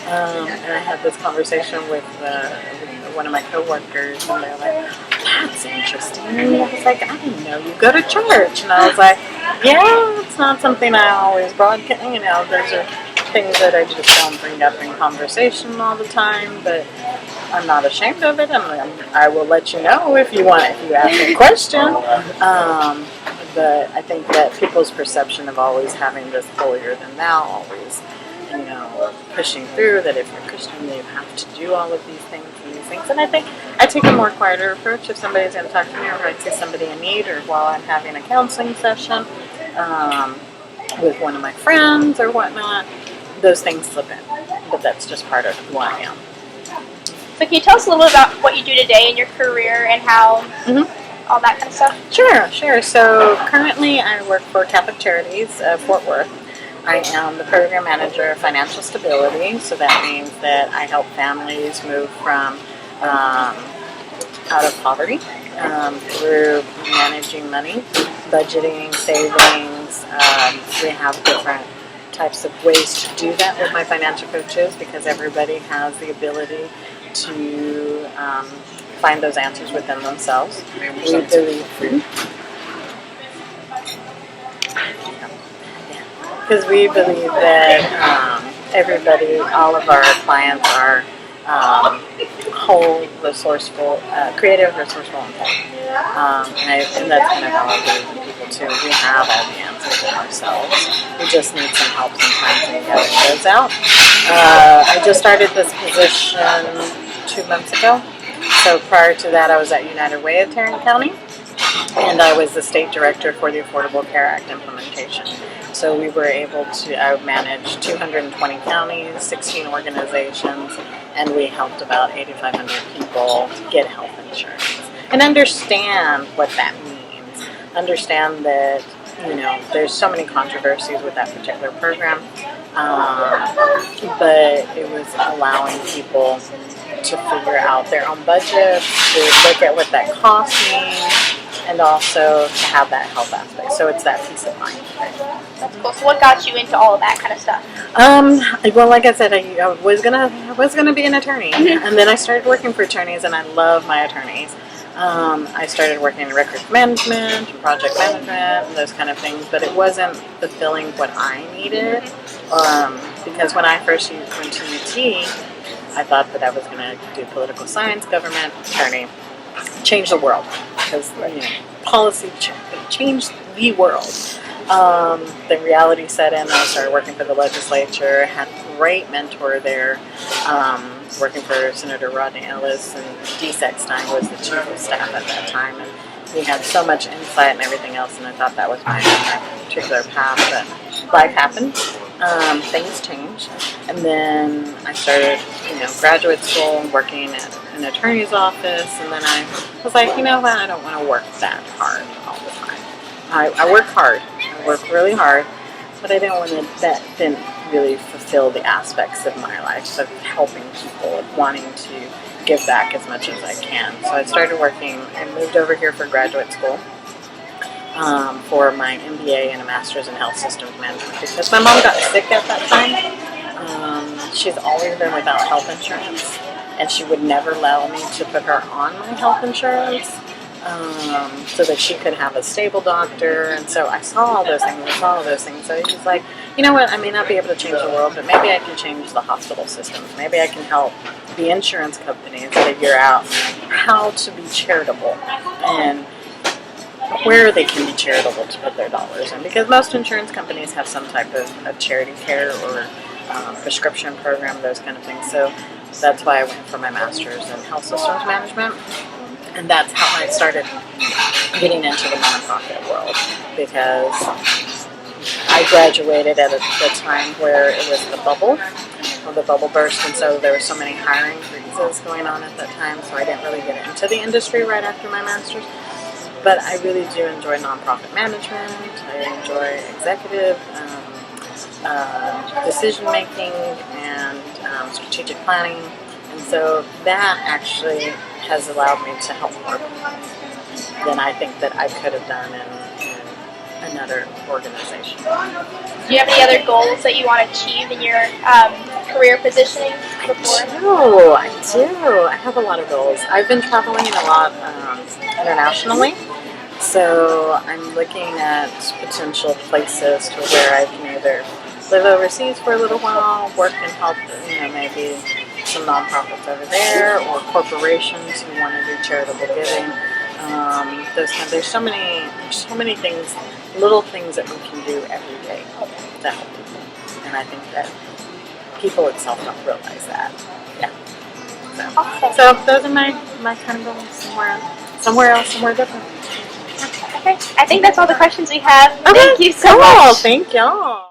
And I had this conversation with one of my coworkers, and they're like, "That's interesting." And I was like, "I didn't know you go to church." And I was like, "Yeah, it's not something I always broadcast. You know, those are things that I just don't bring up in conversation all the time, but I'm not ashamed of it. I will let you know if you want, if you ask me a question." But I think that people's perception of always having this holier than thou, always, you know, pushing through, that if you're Christian, you have to do all of these things and these things. And I think I take a more quieter approach. If somebody's going to talk to me, or I see somebody in need, or while I'm having a counseling session with one of my friends or whatnot, those things slip in. But that's just part of who I am. So can you tell us a little bit about what you do today in your career and how all that kind of stuff? Sure. So currently I work for Catholic Charities of Fort Worth. I am the program manager of financial stability, so that means that I help families move from out of poverty through managing money, budgeting, savings. We have different types of ways to do that with my financial coaches, because everybody has the ability to find those answers within themselves. We believe that everybody, all of our clients are whole, resourceful, creative, resourceful, and whole. And that's kind of how I believe in people too. We have all the answers in ourselves. We just need some help sometimes in getting those out. I just started this position 2 months ago. So prior to that, I was at United Way of Tarrant County, and I was the state director for the Affordable Care Act implementation. So we were able to, I managed 220 counties, 16 organizations, and we helped about 8,500 people get health insurance. And understand what that means. Understand that, you know, there's so many controversies with that particular program, but it was allowing people to figure out their own budget, to look at what that cost means, and also to have that health aspect. So it's that peace of mind. That's cool. So what got you into all of that kind of stuff? Well, like I said, I was gonna be an attorney, and then I started working for attorneys, and I love my attorneys. I started working in records management and project management and those kind of things, but it wasn't fulfilling what I needed. Because when I first went to UT, I thought that I was going to do political science, government, attorney, change the world, because policy changed the world. The reality set in. I started working for the legislature, had a great mentor there, working for Senator Rodney Ellis, and D. Sextine was the chief of staff at that time, and he had so much insight and everything else, and I thought that was my particular path, but life happened. Things changed, and then I started, graduate school, working at an attorney's office, and then I was like, you know what, I don't want to work that hard all the time. I work hard, I work really hard, but I didn't want to, that didn't really fulfill the aspects of my life of helping people, of wanting to give back as much as I can. So I started working, I moved over here for graduate school. For my MBA and a master's in health systems management, because my mom got sick at that time. She's always been without health insurance, and she would never allow me to put her on my health insurance so that she could have a stable doctor. And so I saw all those things. So he was like, you know what, I may not be able to change the world, but maybe I can change the hospital systems. Maybe I can help the insurance companies figure out how to be charitable and where they can be charitable to put their dollars in, because most insurance companies have some type of charity care or prescription program, those kind of things. So that's why I went for my master's in health systems management, and that's how I started getting into the nonprofit world, because I graduated at the time where it was the bubble burst, and so there were so many hiring freezes going on at that time, so I didn't really get into the industry right after my master's. But I really do enjoy nonprofit management. I enjoy executive decision making and strategic planning, and so that actually has allowed me to help more than I think that I could have done in another organization. Do you have any other goals that you want to achieve in your career positioning before? I do. I have a lot of goals. I've been traveling a lot internationally, so I'm looking at potential places to where I can either live overseas for a little while, work and help, maybe some nonprofits over there, or corporations who want to do charitable giving. There's so many things, little things that we can do every day to help people, and I think that people itself don't realize that. Yeah. So those are my kind of goals. Somewhere else, somewhere different. Okay. I think that's all the questions we have. Okay, Thank you so cool. much. Thank y'all.